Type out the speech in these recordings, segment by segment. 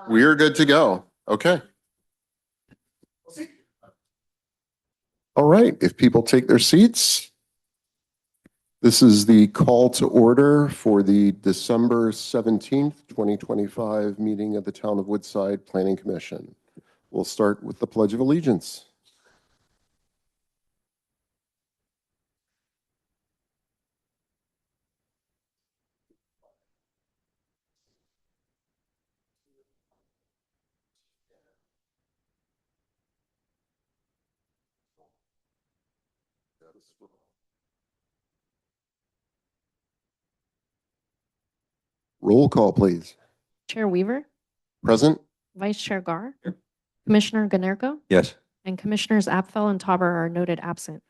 We're good to go. Okay. All right, if people take their seats. This is the call to order for the December 17th, 2025 meeting of the Town of Woodside Planning Commission. We'll start with the Pledge of Allegiance. Roll call, please. Chair Weaver, Present? Vice Chair Gar, Commissioner Ganerko, Yes. and Commissioners Apfel and Tauber are noted absent.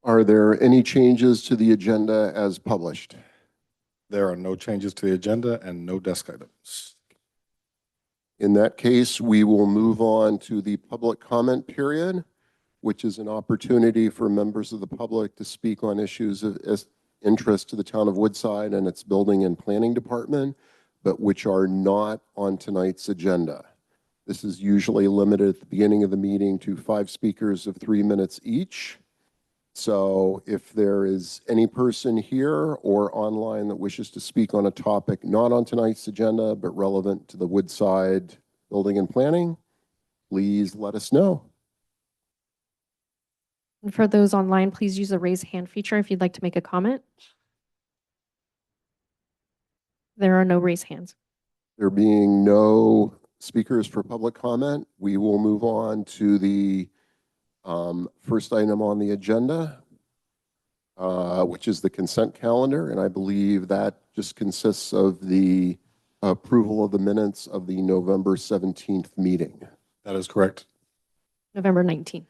Are there any changes to the agenda as published? There are no changes to the agenda and no desk items. In that case, we will move on to the public comment period, which is an opportunity for members of the public to speak on issues of interest to the Town of Woodside and its building and planning department, but which are not on tonight's agenda. This is usually limited at the beginning of the meeting to 5 speakers of 3 minutes each. So if there is any person here or online that wishes to speak on a topic not on tonight's agenda, but relevant to the Woodside building and planning, please let us know. And for those online, please use the raise hand feature if you'd like to make a comment. There are no raise hands. There being no speakers for public comment, we will move on to the first item on the agenda, which is the consent calendar. And I believe that just consists of the approval of the minutes of the November 17th meeting. That is correct. November 19th.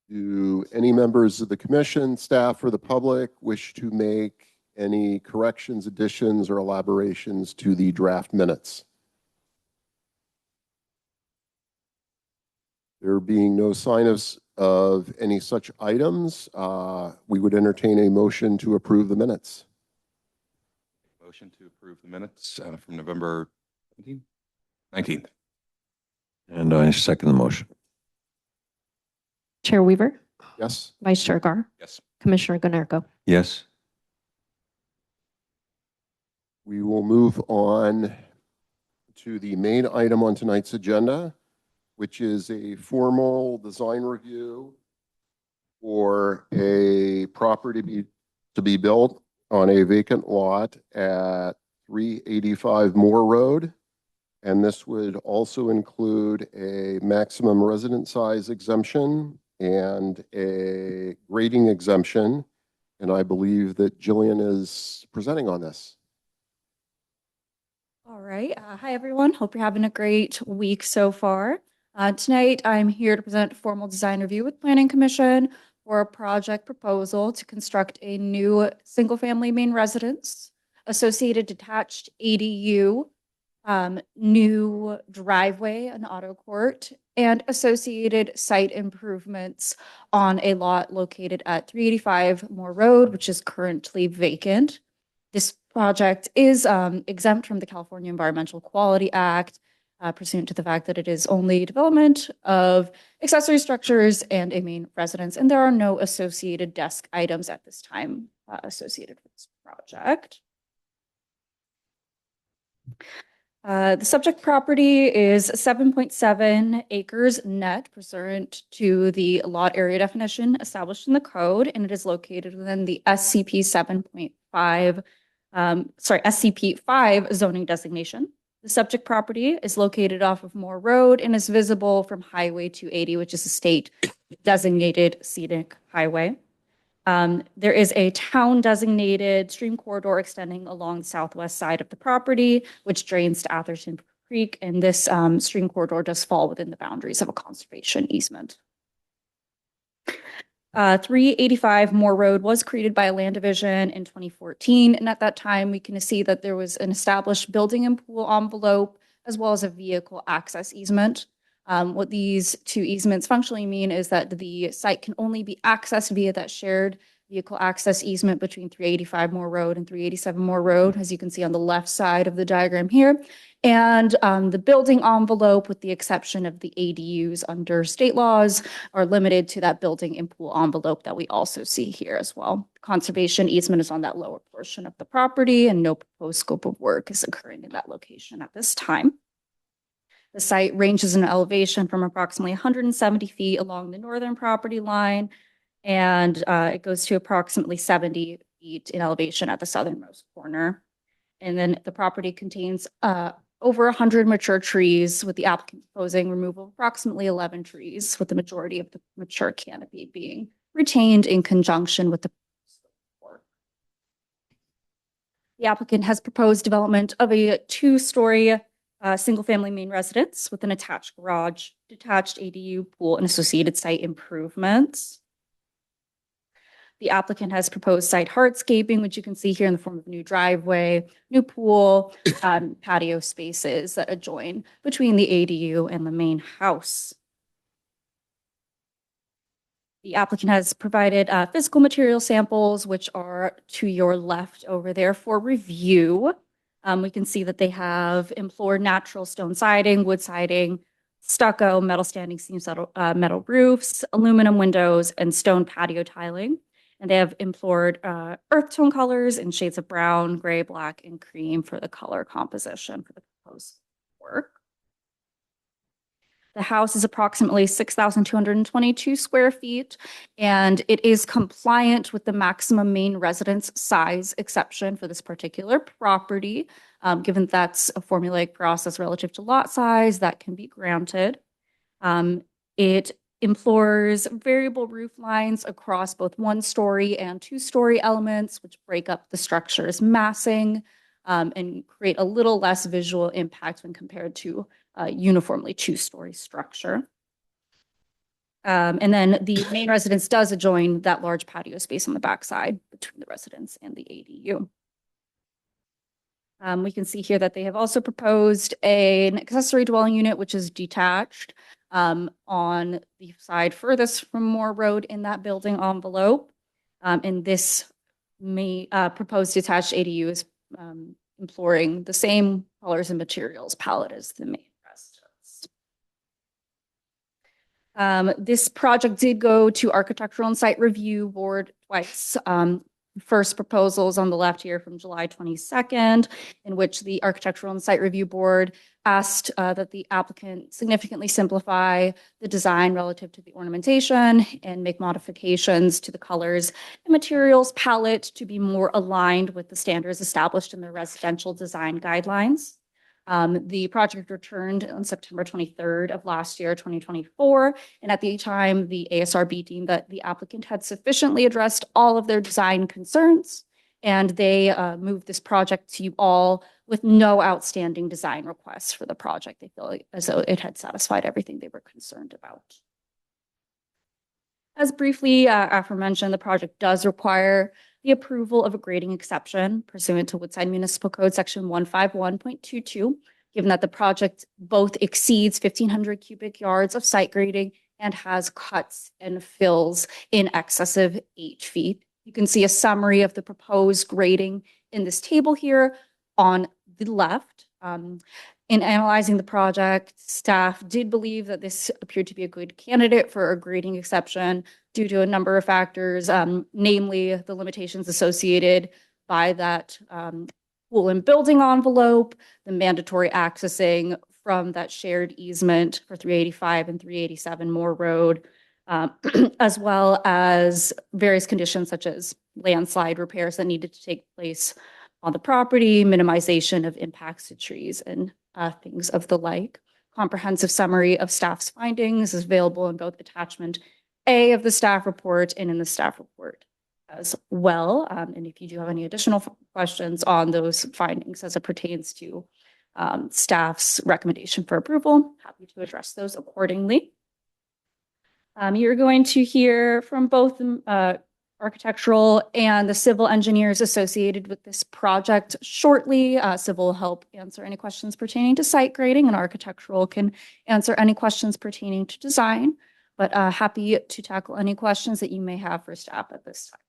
Do any members of the commission, staff, or the public wish to make any corrections, additions, or elaborations to the draft minutes? There being no sign of any such items, we would entertain a motion to approve the minutes. Motion to approve the minutes from November 19th. And I second the motion. Chair Weaver, Yes? Vice Chair Gar, Yes. Commissioner Ganerko. Yes. We will move on to the main item on tonight's agenda, which is a formal design review for a property to be built on a vacant lot at 385 Moore Road. And this would also include a maximum resident size exemption and a grading exemption. And I believe that Jillian is presenting on this. All right. Hi, everyone. Hope you're having a great week so far. Tonight, I'm here to present a formal design review with Planning Commission for a project proposal to construct a new single-family main residence, associated detached ADU, new driveway, an auto court, and associated site improvements on a lot located at 385 Moore Road, which is currently vacant. This project is exempt from the California Environmental Quality Act, pursuant to the fact that it is only development of accessory structures and a main residence, and there are no associated desk items at this time associated with this project. The subject property is 7.7 acres net pursuant to the lot area definition established in the code, and it is located within the SCP 5 zoning designation. The subject property is located off of Moore Road and is visible from Highway 280, which is a state designated scenic highway. There is a town designated stream corridor extending along the southwest side of the property, which drains to Atherton Creek, and this stream corridor does fall within the boundaries of a conservation easement. 385 Moore Road was created by a land division in 2014, and at that time we can see that there was an established building and pool envelope as well as a vehicle access easement. What these two easements functionally mean is that the site can only be accessed via that shared vehicle access easement between 385 Moore Road and 387 Moore Road, as you can see on the left side of the diagram here. And the building envelope, with the exception of the ADUs under state laws, are limited to that building and pool envelope that we also see here as well. Conservation easement is on that lower portion of the property, and no proposed scope of work is occurring in that location at this time. The site ranges in elevation from approximately 170 feet along the northern property line, and it goes to approximately 70 feet in elevation at the southernmost corner. And then the property contains over 100 mature trees, with the applicant proposing removal of approximately 11 trees, with the majority of the mature canopy being retained in conjunction with the work. The applicant has proposed development of a 2-story single-family main residence with an attached garage, detached ADU, pool, and associated site improvements. The applicant has proposed site hardscaping, which you can see here in the form of new driveway, new pool, patio spaces that adjoin between the ADU and the main house. The applicant has provided physical material samples, which are to your left over there for review. We can see that they have implored natural stone siding, wood siding, stucco, metal standing seams, metal roofs, aluminum windows, and stone patio tiling. And they have implored earth tone colors in shades of brown, gray, black, and cream for the color composition for the proposed work. The house is approximately 6,222 square feet, and it is compliant with the maximum main residence size exception for this particular property. Given that's a formulaic process relative to lot size, that can be granted. It implores variable roof lines across both 1-story and 2-story elements, which break up the structure's massing and create a little less visual impact when compared to uniformly 2-story structure. And then the main residence does adjoin that large patio space on the backside between the residence and the ADU. We can see here that they have also proposed an accessory dwelling unit, which is detached on the side furthest from Moore Road in that building envelope. And this proposed detached ADU is employing the same colors and materials palette as the main residence. This project did go to Architectural and Site Review Board twice. First proposals on the left here from July 22nd, in which the Architectural and Site Review Board asked that the applicant significantly simplify the design relative to the ornamentation and make modifications to the colors and materials palette to be more aligned with the standards established in the residential design guidelines. The project returned on September 23rd of last year, 2024. And at the time, the ASRB deemed that the applicant had sufficiently addressed all of their design concerns, and they moved this project to you all with no outstanding design requests for the project. They feel as though it had satisfied everything they were concerned about. As briefly aforementioned, the project does require the approval of a grading exception pursuant to Woodside Municipal Code Section 151.22, given that the project both exceeds 1,500 cubic yards of site grading and has cuts and fills in excess of 8 feet. You can see a summary of the proposed grading in this table here on the left. In analyzing the project, staff did believe that this appeared to be a good candidate for a grading exception due to a number of factors, namely the limitations associated by that pool and building envelope, the mandatory accessing from that shared easement for 385 and 387 Moore Road, as well as various conditions such as landslide repairs that needed to take place on the property, minimization of impacts to trees, and things of the like. Comprehensive summary of staff's findings is available in both attachment A of the staff report and in the staff report as well. And if you do have any additional questions on those findings as it pertains to staff's recommendation for approval, happy to address those accordingly. You're going to hear from both the architectural and the civil engineers associated with this project shortly. Civil will help answer any questions pertaining to site grading, and architectural can answer any questions pertaining to design. But happy to tackle any questions that you may have for staff at this time.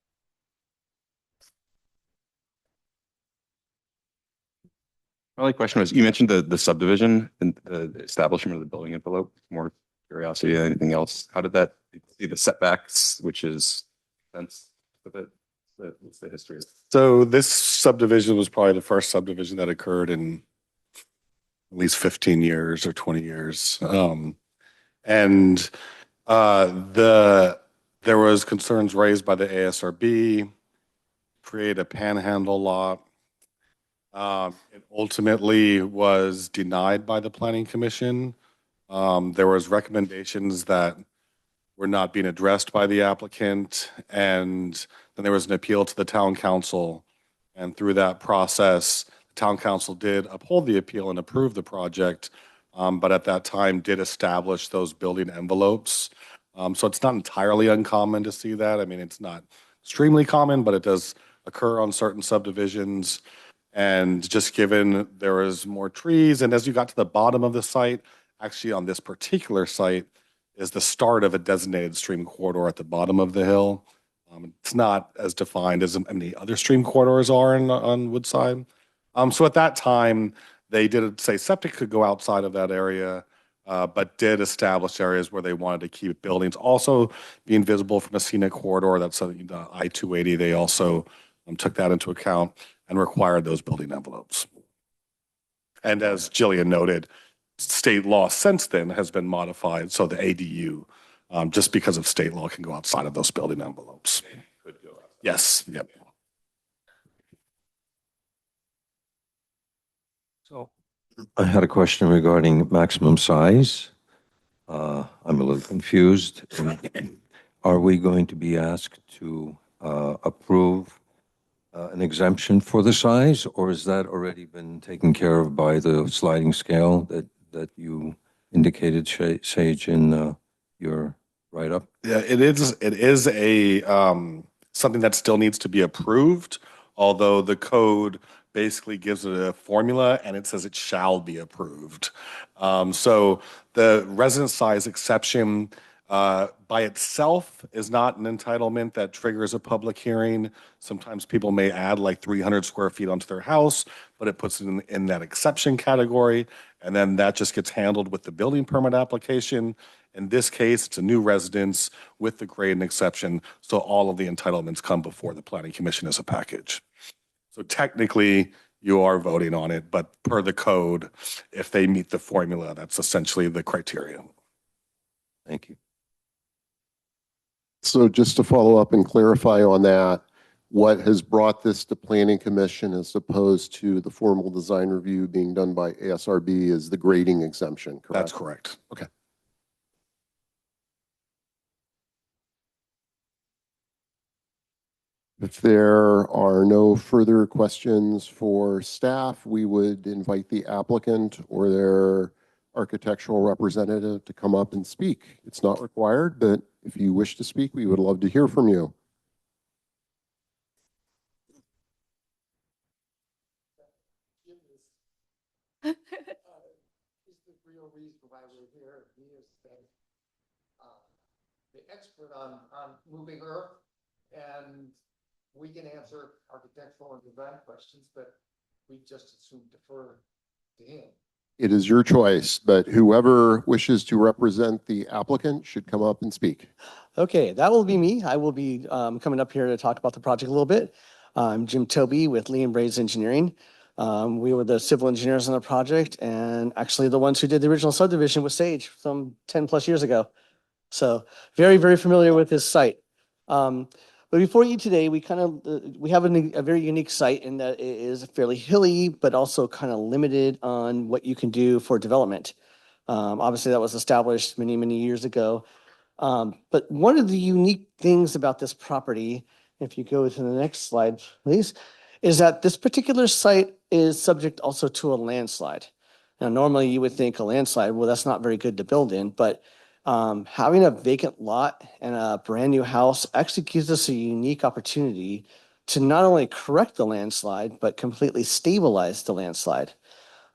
My only question was, you mentioned the subdivision and the establishment of the building envelope. More curiosity than anything else. How did that, see the setbacks, which is sense of it? What's the history of it? So this subdivision was probably the first subdivision that occurred in at least 15 years or 20 years. And there was concerns raised by the ASRB, create a panhandle lot. It ultimately was denied by the Planning Commission. There was recommendations that were not being addressed by the applicant, and then there was an appeal to the town council. And through that process, the town council did uphold the appeal and approve the project, but at that time did establish those building envelopes. So it's not entirely uncommon to see that. I mean, it's not extremely common, but it does occur on certain subdivisions. And just given there was more trees, and as you got to the bottom of the site, actually on this particular site is the start of a designated stream corridor at the bottom of the hill. It's not as defined as many other stream corridors are on Woodside. So at that time, they did say septic could go outside of that area, but did establish areas where they wanted to keep buildings also being visible from a scenic corridor. That's the I-280. They also took that into account and required those building envelopes. And as Jillian noted, state law since then has been modified. So the ADU, just because of state law, can go outside of those building envelopes. Could go out. Yes, yep. So I had a question regarding maximum size. I'm a little confused. Are we going to be asked to approve an exemption for the size, or has that already been taken care of by the sliding scale that you indicated, Sage, in your write-up? Yeah, it is a something that still needs to be approved, although the code basically gives it a formula and it says it shall be approved. So the residence size exception by itself is not an entitlement that triggers a public hearing. Sometimes people may add like 300 square feet onto their house, but it puts it in that exception category. And then that just gets handled with the building permit application. In this case, it's a new residence with the grade and exception. So all of the entitlements come before the Planning Commission as a package. So technically you are voting on it, but per the code, if they meet the formula, that's essentially the criteria. Thank you. So just to follow up and clarify on that, what has brought this to Planning Commission as opposed to the formal design review being done by ASRB is the grading exemption, correct? That's correct. Okay. If there are no further questions for staff, we would invite the applicant or their architectural representative to come up and speak. It's not required, but if you wish to speak, we would love to hear from you. Is the real reason why we're here. He is the expert on moving earth, and we can answer architectural and design questions, but we just assume defer to him. It is your choice, but whoever wishes to represent the applicant should come up and speak. Okay, that will be me. I will be coming up here to talk about the project a little bit. I'm Jim Toby with Lee and Braids Engineering. We were the civil engineers on the project and actually the ones who did the original subdivision with Sage some 10 plus years ago. So very, very familiar with this site. But before you today, we have a very unique site in that it is fairly hilly, but also kind of limited on what you can do for development. Obviously, that was established many, many years ago. But one of the unique things about this property, if you go to the next slide, please, is that this particular site is subject also to a landslide. Now, normally you would think a landslide, well, that's not very good to build in, but having a vacant lot and a brand new house actually gives us a unique opportunity to not only correct the landslide, but completely stabilize the landslide.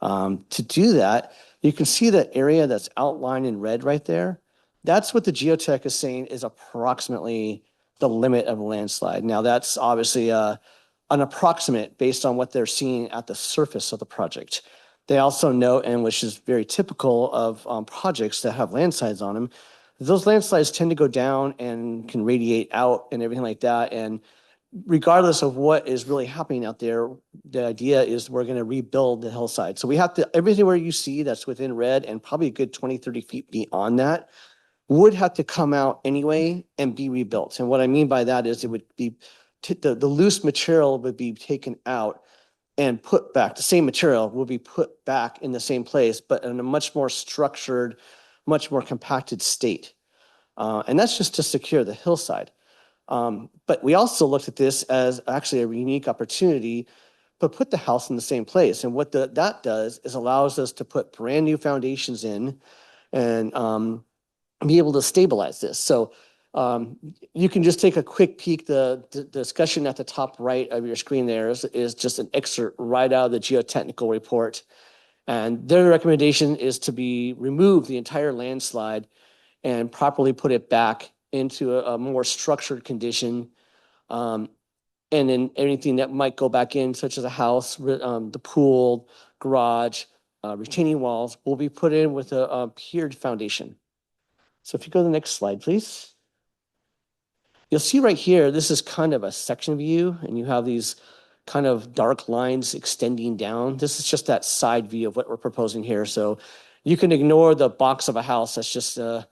To do that, you can see that area that's outlined in red right there. That's what the geotech is saying is approximately the limit of a landslide. Now, that's obviously an approximate based on what they're seeing at the surface of the project. They also note, and which is very typical of projects that have landslides on them, those landslides tend to go down and can radiate out and everything like that. And regardless of what is really happening out there, the idea is we're going to rebuild the hillside. So we have to, everything where you see that's within red and probably a good 20, 30 feet beyond that would have to come out anyway and be rebuilt. And what I mean by that is it would be, the loose material would be taken out and put back. The same material will be put back in the same place, but in a much more structured, much more compacted state. And that's just to secure the hillside. But we also looked at this as actually a unique opportunity to put the house in the same place. And what that does is allows us to put brand new foundations in and be able to stabilize this. So you can just take a quick peek. The discussion at the top right of your screen there is just an excerpt right out of the geotechnical report. And their recommendation is to remove the entire landslide and properly put it back into a more structured condition. And then anything that might go back in, such as a house, the pool, garage, retaining walls, will be put in with a piered foundation. So if you go to the next slide, please. You'll see right here, this is kind of a section view, and you have these kind of dark lines extending down. This is just that side view of what we're proposing here. So you can ignore the box of a house. That's just an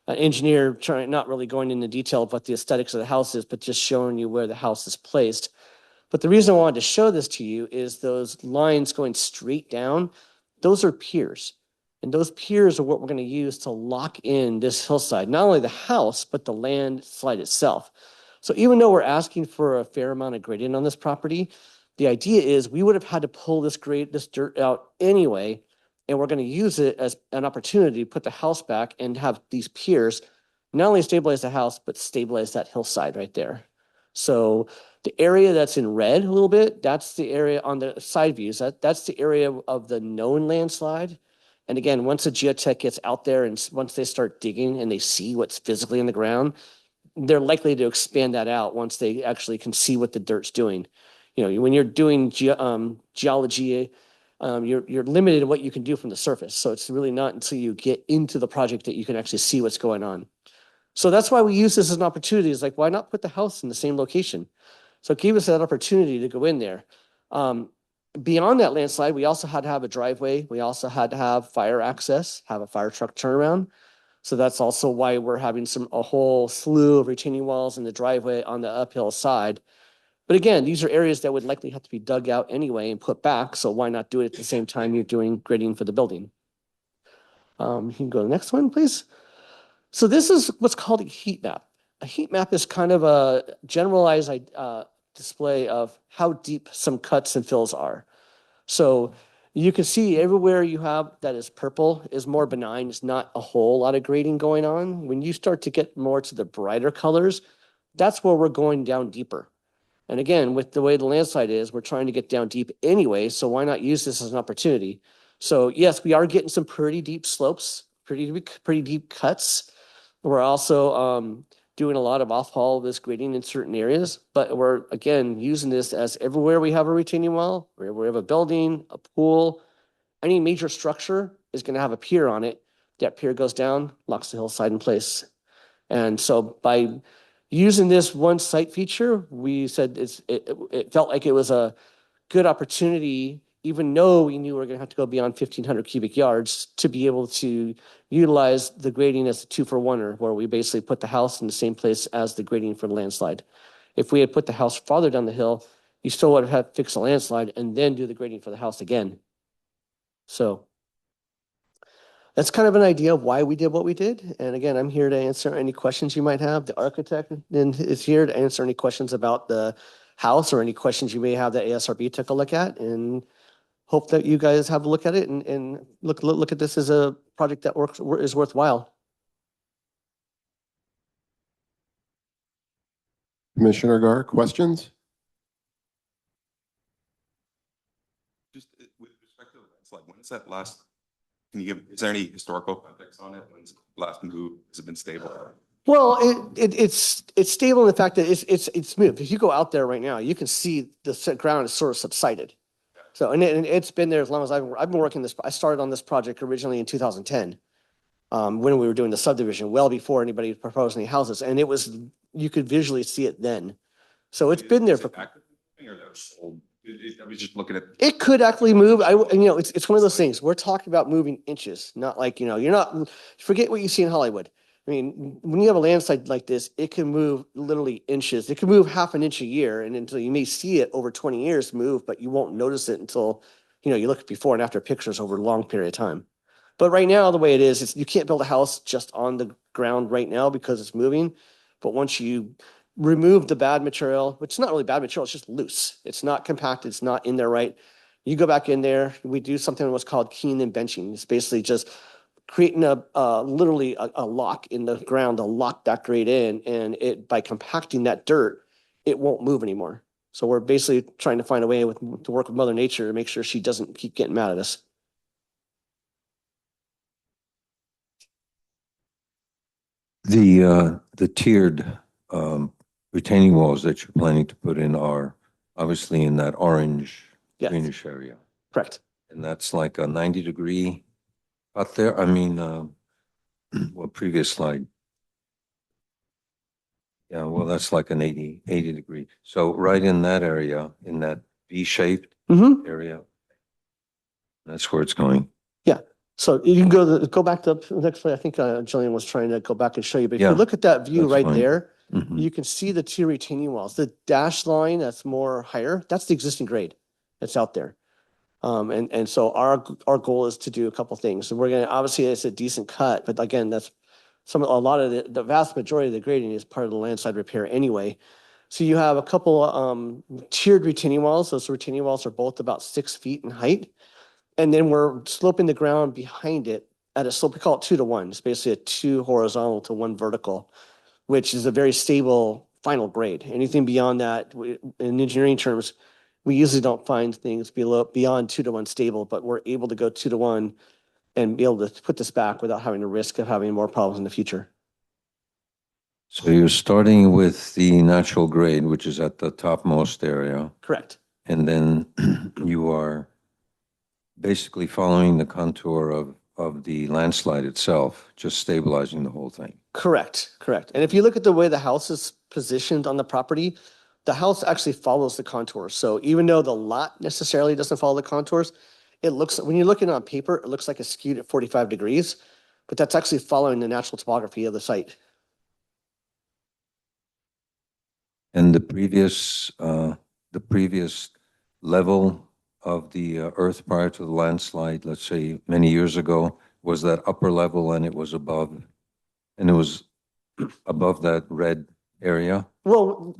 engineer not really going into detail of what the aesthetics of the house is, but just showing you where the house is placed. But the reason I wanted to show this to you is those lines going straight down, those are piers. And those piers are what we're going to use to lock in this hillside, not only the house, but the landslide itself. So even though we're asking for a fair amount of gradient on this property, the idea is we would have had to pull this dirt out anyway, and we're going to use it as an opportunity to put the house back and have these piers not only stabilize the house, but stabilize that hillside right there. So the area that's in red a little bit, that's the area on the side views. That's the area of the known landslide. And again, once the geotech gets out there and once they start digging and they see what's physically in the ground, they're likely to expand that out once they actually can see what the dirt's doing. You know, when you're doing geology, you're limited in what you can do from the surface. So it's really not until you get into the project that you can actually see what's going on. So that's why we use this as an opportunity. It's like, why not put the house in the same location? So it gave us that opportunity to go in there. Beyond that landslide, we also had to have a driveway. We also had to have fire access, have a fire truck turnaround. So that's also why we're having a whole slew of retaining walls in the driveway on the uphill side. But again, these are areas that would likely have to be dug out anyway and put back. So why not do it at the same time you're doing grading for the building? You can go to the next one, please. So this is what's called a heat map. A heat map is kind of a generalized display of how deep some cuts and fills are. So you can see everywhere you have that is purple is more benign. It's not a whole lot of grading going on. When you start to get more to the brighter colors, that's where we're going down deeper. And again, with the way the landslide is, we're trying to get down deep anyway. So why not use this as an opportunity? So yes, we are getting some pretty deep slopes, pretty deep cuts. We're also doing a lot of off-haul of this grading in certain areas, but we're, again, using this as everywhere we have a retaining wall, wherever we have a building, a pool, any major structure is going to have a pier on it. That pier goes down, locks the hillside in place. And so by using this one site feature, we said it felt like it was a good opportunity, even though we knew we were going to have to go beyond 1,500 cubic yards to be able to utilize the grading as a 2-for-1er, where we basically put the house in the same place as the grading for the landslide. If we had put the house farther down the hill, you still would have had to fix the landslide and then do the grading for the house again. So that's kind of an idea of why we did what we did. And again, I'm here to answer any questions you might have. The architect is here to answer any questions about the house or any questions you may have that ASRB took a look at, and hope that you guys have a look at it and look at this as a project that is worthwhile. Commissioner Gar, questions? Just with respect to the landslide, when is that last, is there any historical context on it? When's it last moved? Has it been stable? Well, it's stable in the fact that it's moved. If you go out there right now, you can see the ground is sort of subsided. So, and it's been there as long as I've been working this. I started on this project originally in 2010, when we were doing the subdivision, well before anybody proposed any houses, and you could visually see it then. So it's been there for. I was just looking at. It could actually move. It's one of those things. We're talking about moving inches, not like, you're not, forget what you see in Hollywood. I mean, when you have a landslide like this, it can move literally inches. It can move half an inch a year, and until you may see it over 20 years move, but you won't notice it until, you look at before and after pictures over a long period of time. But right now, the way it is, you can't build a house just on the ground right now because it's moving. But once you remove the bad material, which is not really bad material, it's just loose. It's not compacted, it's not in there right. You go back in there, we do something what's called keying and benching. It's basically just creating literally a lock in the ground to lock that grade in, and by compacting that dirt, it won't move anymore. So we're basically trying to find a way to work with Mother Nature to make sure she doesn't keep getting mad at us. The tiered retaining walls that you're planning to put in are obviously in that orange Yes, greenish area. correct. And that's like a 90-degree out there. I mean, well, previous slide. Yeah, well, that's like an 80 degree. So right in that area, in that V-shaped Mm-hmm. area, that's where it's going. So you can go back to the next slide. I think Jillian was trying to go back and show you, but if you Yeah, look at that view that's right fine. there, Mhm. you can see the two retaining walls. The dashed line that's more higher, that's the existing grade that's out there. And so our goal is to do a couple things. So we're gonna, obviously it's a decent cut, but again, that's a lot of the vast majority of the grading is part of the landslide repair anyway. So you have a couple tiered retaining walls. Those retaining walls are both about 6 feet in height. And then we're sloping the ground behind it at a slope, we call it 2-to-1. It's basically a 2 horizontal to 1 vertical, which is a very stable final grade. Anything beyond that, in engineering terms, we usually don't find things beyond 2-to-1 stable, but we're able to go 2-to-1 and be able to put this back without having a risk of having more problems in the future. So you're starting with the natural grade, which is at the topmost area, Correct. and then you are basically following the contour of the landslide itself, just stabilizing the whole thing. Correct. And if you look at the way the house is positioned on the property, the house actually follows the contours. So even though the lot necessarily doesn't follow the contours, it looks, when you're looking on paper, it looks like it's skewed at 45 degrees, but that's actually following the natural topography of the site. And the previous level of the earth prior to the landslide, let's say many years ago, was that upper level and it was above that red area? Well,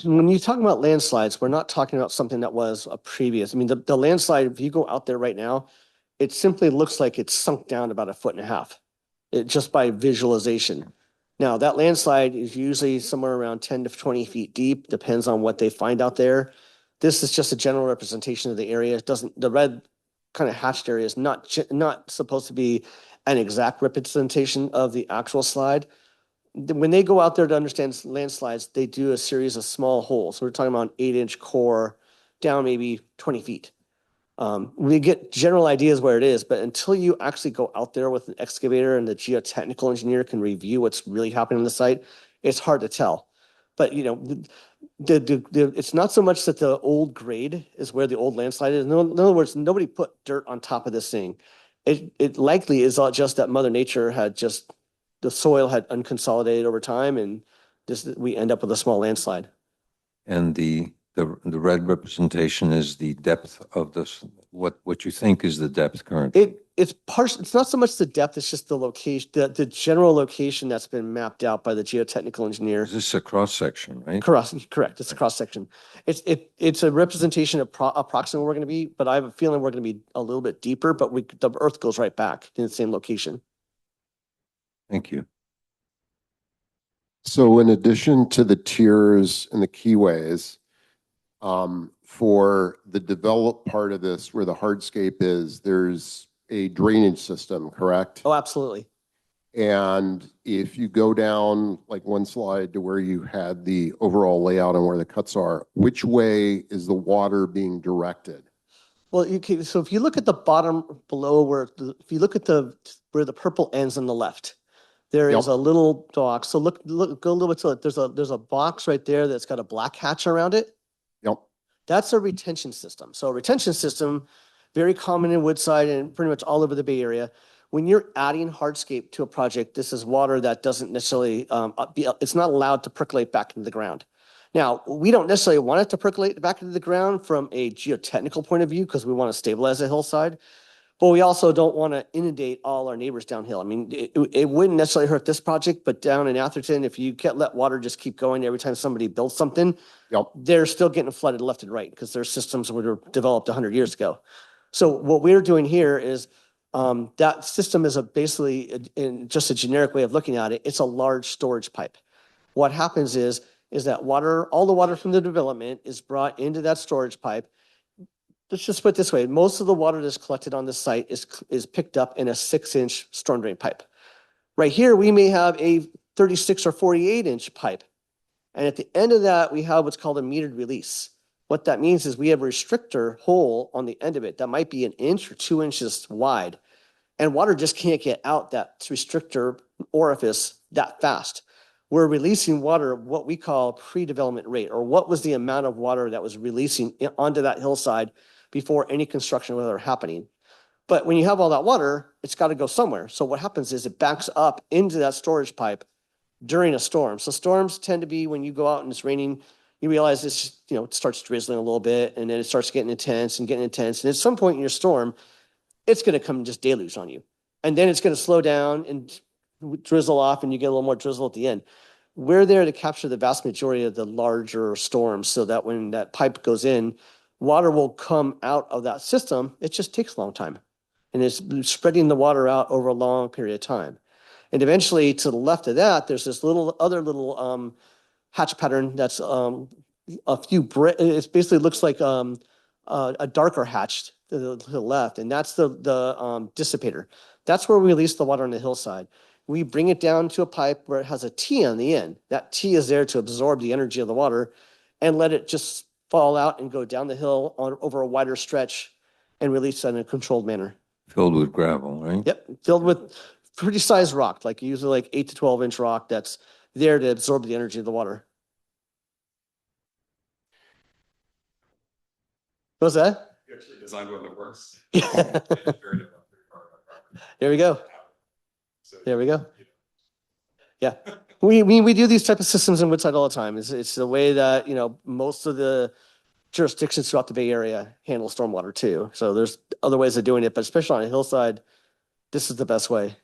when you talk about landslides, we're not talking about something that was a previous. I mean, the landslide, if you go out there right now, it simply looks like it's sunk down about 1.5 feet. It just by visualization. Now, that landslide is usually somewhere around 10 to 20 feet deep, depends on what they find out there. This is just a general representation of the area. It doesn't, the red kind of hatched area is not supposed to be an exact representation of the actual slide. When they go out there to understand landslides, they do a series of small holes. So we're talking about an 8-inch core down maybe 20 feet. We get general ideas where it is, but until you actually go out there with an excavator and the geotechnical engineer can review what's really happening on the site, it's hard to tell. But it's not so much that the old grade is where the old landslide is. In other words, nobody put dirt on top of this thing. It likely is just that Mother Nature had the soil had unconsolidated over time, and we end up with a small landslide. And the red representation is the depth of this, what you think is the depth currently? It's not so much the depth, it's just the location, the general location that's been mapped out by the geotechnical engineer. Is this a cross-section, right? Correct. It's a cross-section. It's a representation of approximately where we're going to be, but I have a feeling we're going to be a little bit deeper, but the earth goes right back in the same location. Thank you. So in addition to the tiers and the keyways, for the developed part of this where the hardscape is, there's a drainage system, correct? Oh, absolutely. And if you go down like one slide to where you had the overall layout and where the cuts are, which way is the water being directed? Well, so if you look at the bottom below if you look at where the purple ends on the left, there is Yep. a little box. So look, go a little bit to it. There's a box right there that's got a black hatch around it. Yep. That's a retention system. So a retention system, very common in Woodside and pretty much all over the Bay Area. When you're adding hardscape to a project, this is water that doesn't necessarily, it's not allowed to percolate back into the ground. Now, we don't necessarily want it to percolate back into the ground from a geotechnical point of view because we want to stabilize the hillside. But we also don't want to inundate all our neighbors downhill. I mean, it wouldn't necessarily hurt this project, but down in Atherton, if you can't let water just keep going every time somebody builds something, Yep. they're still getting flooded left and right because their systems were developed 100 years ago. So what we're doing here is that system is basically, in just a generic way of looking at it, it's a large storage pipe. What happens is that water, all the water from the development is brought into that storage pipe. Let's just put it this way. Most of the water that's collected on the site is picked up in a 6-inch storm drain pipe. Right here, we may have a 36 or 48-inch pipe. And at the end of that, we have what's called a metered release. What that means is we have a restrictor hole on the end of it that might be 1 inch or 2 inches wide. And water just can't get out that restrictor orifice that fast. We're releasing water, what we call pre-development rate, or what was the amount of water that was releasing onto that hillside before any construction was ever happening. But when you have all that water, it's got to go somewhere. So what happens is it backs up into that storage pipe during a storm. So storms tend to be when you go out and it's raining, you realize it's, it starts drizzling a little bit and then it starts getting intense. And at some point in your storm, it's going to come and just deluge on you. And then it's going to slow down and drizzle off and you get a little more drizzle at the end. We're there to capture the vast majority of the larger storms so that when that pipe goes in, water will come out of that system. It just takes a long time. And it's spreading the water out over a long period of time. And eventually to the left of that, there's this other little hatch pattern that's it basically looks like a darker hatch to the left. And that's the dissipator. That's where we release the water on the hillside. We bring it down to a pipe where it has a T on the end. That T is there to absorb the energy of the water and let it just fall out and go down the hill over a wider stretch and release in a controlled manner. Filled with gravel, right? Yep, filled with pretty sized rock, like usually like 8 to 12-inch rock that's there to absorb the energy of the water. What's that? You actually designed one that works. There we go. There we go. Yeah, we do these type of systems in Woodside all the time. It's the way that most of the jurisdictions throughout the Bay Area handle stormwater too. So there's other ways of doing it, but especially on a hillside, this is the best way.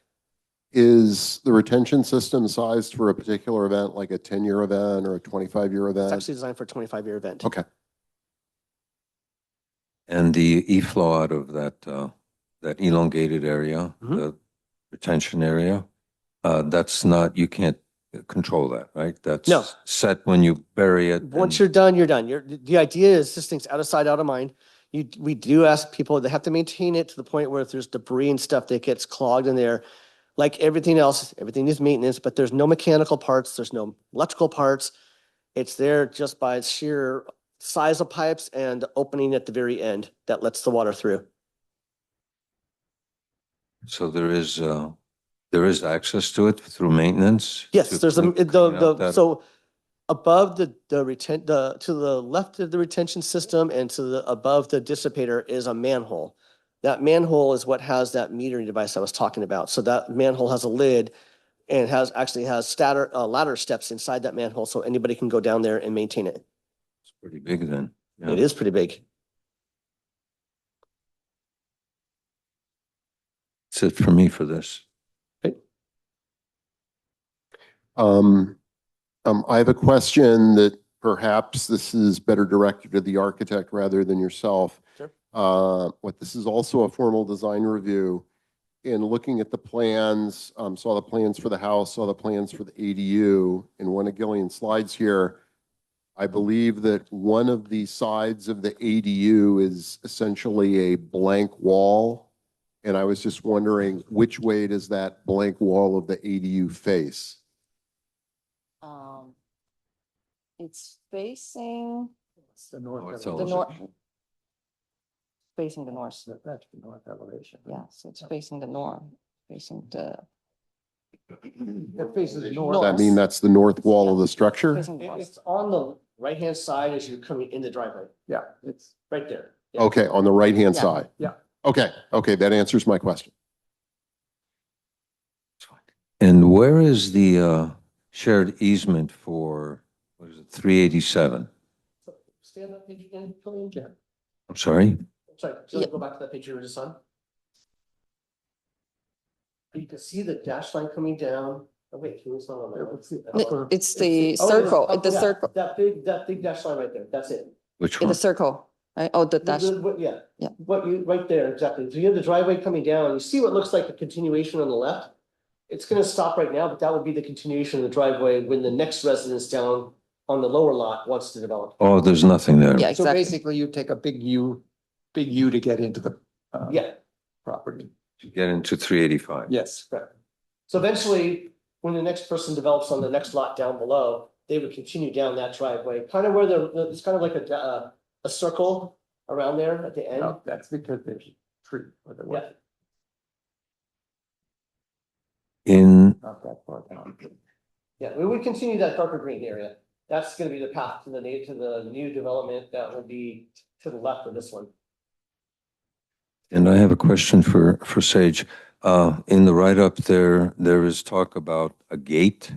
Is the retention system sized for a particular event, like a 10-year event or a 25-year It's event? actually designed for a 25-year event. Okay. And the e-flow out of that elongated area, Mhm. the retention area, that's not, you can't control that, right? That's No. set when you bury it. Once and- you're done, you're done. The idea is this thing's out of sight, out of mind. We do ask people, they have to maintain it to the point where if there's debris and stuff that gets clogged in there, like everything else, everything needs maintenance, but there's no mechanical parts, there's no electrical parts. It's there just by sheer size of pipes and opening at the very end that lets the water through. So there is access to it through maintenance? Yes, to there's a, clean out that- so above to the left of the retention system and above the dissipator is a manhole. That manhole is what has that metering device I was talking about. So that manhole has a lid and actually has ladder steps inside that manhole so anybody can go down there and maintain it. It's pretty big then. Yeah. It is pretty big. That's it for me for this. I have a question that perhaps this is better directed to the architect rather than yourself. Sure. What this is also a formal design review. In looking at the plans, saw the plans for the house, saw the plans for the ADU, in one of Gillian's slides here, I believe that one of the sides of the ADU is essentially a blank wall And I was just wondering, which way does that blank wall of the ADU face? It's facing It's the north. Oh, it's the elevation. north. Facing the north, That's the north elevation. yeah, so it's facing the north, facing the. It faces Does north. that mean that's the north wall of the structure? Facing the north. It's on the right-hand side as you're coming in the driveway, Yeah, it's, right there. Yeah. Okay, on the right-hand Yeah. side? Yeah. Okay, okay, that answers my question. And where is the shared easement for, what is it, 387? Stand up page again, Colleen. Yeah. I'm sorry? Sorry, Yeah. go back to that picture of the sun. You can see the dash line coming down. Oh, wait, it's not on there. it's the No, upper- It's the Oh, it is. circle, Oh, the yeah, circle, That big dash line right there, that's it. Which in one? the circle, right? Oh, the dash, Yeah. Yeah. What you, right there, exactly. So you have the driveway coming down, you see what looks like a continuation on the left? It's gonna stop right now, but that would be the continuation of the driveway when the next residence down on the lower lot wants to develop. Oh, there's nothing there. yeah, So exactly. basically you take a big U to get into the Yeah, property. To get into 385. Yes. correct. So eventually, when the next person develops on the next lot down below, they would continue down that driveway, kind of where it's kind of like a circle around there at the end. No, that's because there's a tree or the Yeah. In, not that far down. Yeah, we would continue that darker green area. That's gonna be the path to the new development that will be to the left of this one. and I have a question for Sage. In the write-up there is talk about a gate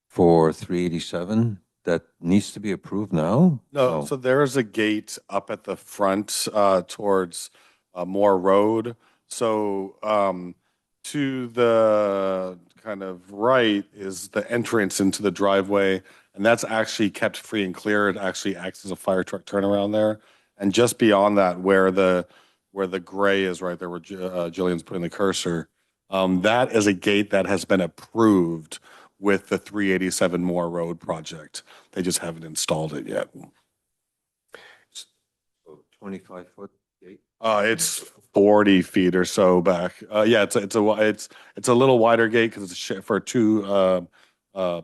for 387 that needs to be approved now? No, so there is a gate up at the front towards Moore Road. So to the kind of right is the entrance into the driveway, and that's actually kept free and clear. It actually acts as a fire truck turnaround there. And just beyond that, where the gray is right there, where Jillian's putting the cursor, that is a gate that has been approved with the 387 Moore Road project. They just haven't installed it yet. 25-foot gate? It's 40 feet or so back. Yeah, it's a little wider gate because it's for a two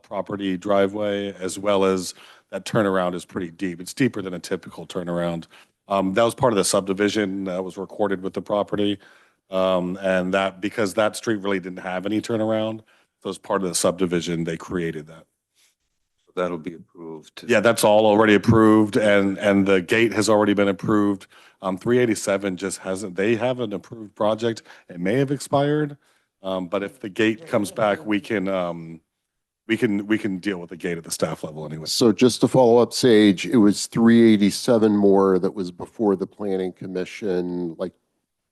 property driveway, as well as that turnaround is pretty deep. It's deeper than a typical turnaround. That was part of the subdivision that was recorded with the property. And that, because that street really didn't have any turnaround, so as part of the subdivision, they created that. That'll be approved. Yeah, that's all already approved, and the gate has already been approved. 387 just hasn't, they have an approved project. It may have expired, but if the gate comes back, we can deal with the gate at the staff level anyway. So just to follow up, Sage, it was 387 more that was before the planning commission, like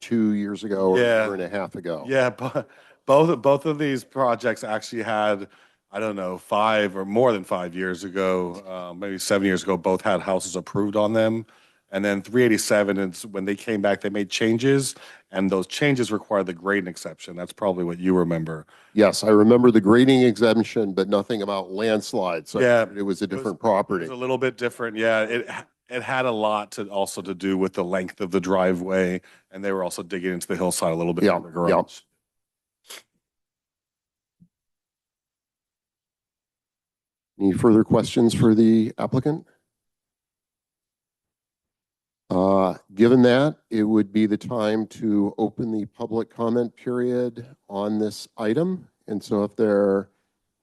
2 years ago or Yeah. a year and a half ago. Yeah, but both of these projects actually had, I don't know, 5 or more than 5 years ago, maybe 7 years ago, both had houses approved on them. And then 387, and when they came back, they made changes, and those changes required the grading exception. That's probably what you remember. Yes, I remember the grading exemption, but nothing about landslides. So I Yeah, figured it was a different It property. was a little bit different, yeah. It had a lot to do with the length of the driveway, and they were also digging into the hillside a little bit Yeah, from the garage. Any further questions for the applicant? Given that, it would be the time to open the public comment period on this item. And so if there are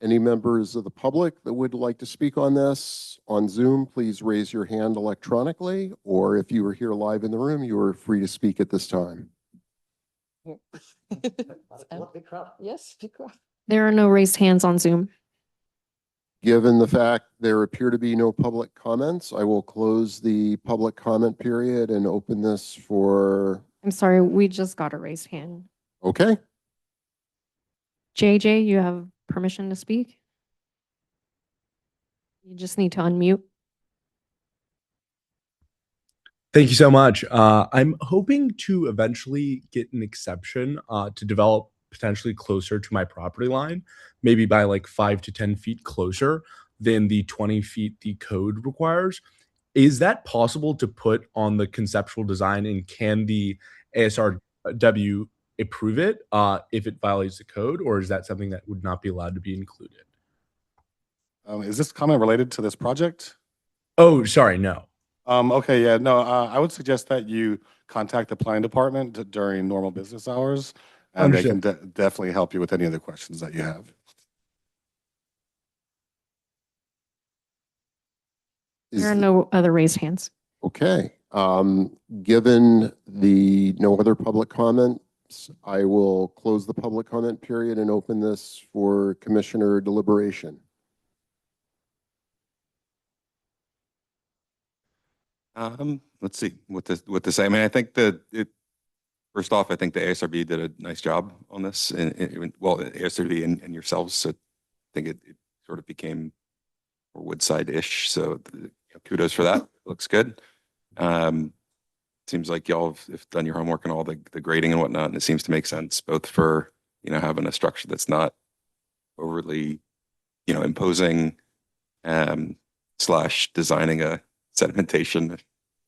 any members of the public that would like to speak on this on Zoom, please raise your hand electronically, or if you are here live in the room, you are free to speak at this time. Big crowd. Yes, big crowd. There are no raised hands on Zoom. Given the fact there appear to be no public comments, I will close the public comment period and open this for, I'm sorry, we just got a raised hand. okay? JJ, you have permission to speak? You just need to unmute. Thank you so much. I'm hoping to eventually get an exception to develop potentially closer to my property line, maybe by like 5 to 10 feet closer than the 20 feet the code requires. Is that possible to put on the conceptual design, and can the ASRW approve it if it violates the code, or is that something that would not be allowed to be included? Is this comment related to this project? Oh, sorry, no. Okay, yeah, no, I would suggest that you contact the planning department during normal business hours, and they can definitely help you with any other questions that you have. There are no other raised hands. Okay, given the no other public comments, I will close the public comment period and open this for commissioner deliberation. Let's see what to say. I mean, I think first off, I think the ASRB did a nice job on this, and well, ASRB and yourselves. So I think it sort of became more Woodside-ish. So kudos for that. Looks good. Seems like y'all have done your homework and all the grading and whatnot, and it seems to make sense both for having a structure that's not overly imposing, / designing a sedimentation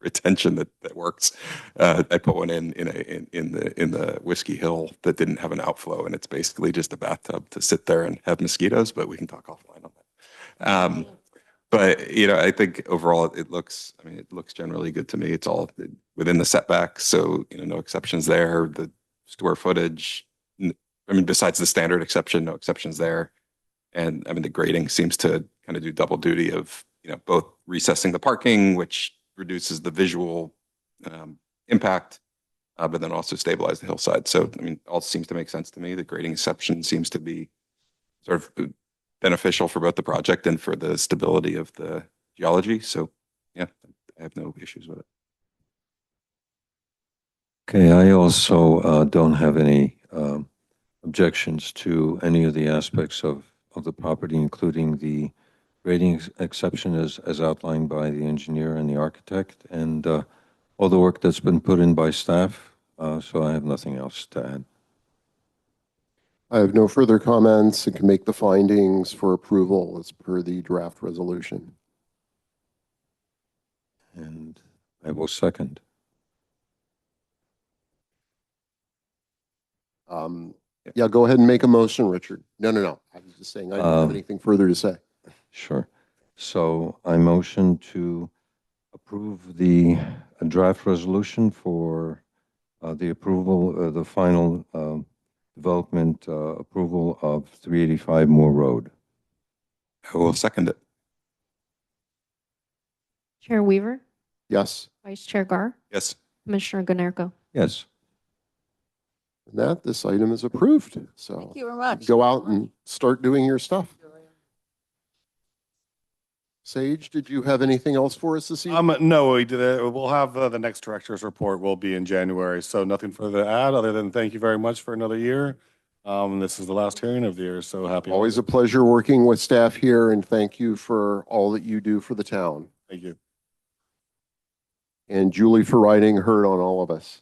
retention that works. I put one in the Whiskey Hill that didn't have an outflow, and it's basically just a bathtub to sit there and have mosquitoes. But we can talk offline on that. But I think overall it looks generally good to me. It's all within the setbacks, so no exceptions there. The square footage, I mean, besides the standard exception, no exceptions there. And I mean, the grading seems to kind of do double duty of both recessing the parking, which reduces the visual impact, but then also stabilize the hillside. So I mean, all seems to make sense to me. The grading exception seems to be sort of beneficial for both the project and for the stability of the geology. So yeah, I have no issues with it. Okay, I also don't have any objections to any of the aspects of the property, including the grading exception as outlined by the engineer and the architect, and all the work that's been put in by staff. So I have nothing else to add. I have no further comments and can make the findings for approval as per the draft resolution. And I will second. Yeah, go ahead and make a motion, Richard. No. I was just saying I don't have anything further to say. Sure. So I motion to approve the draft resolution for the approval, the final development approval of 385 Moore Road. I will second it. Chair Weaver, Yes. Vice Chair Gar, Yes. Commissioner Gunerko. Yes. And that this item is approved. So Thank you very much. go out and start doing your stuff. Sage, did you have anything else for us this evening? No, we did it. We'll have the next director's report will be in January. So nothing further to add other than thank you very much for another year. This is the last hearing of the year. So happy. Always a pleasure working with staff here, and thank you for all that you do for the town. Thank you. And Julie for riding herd on all of us.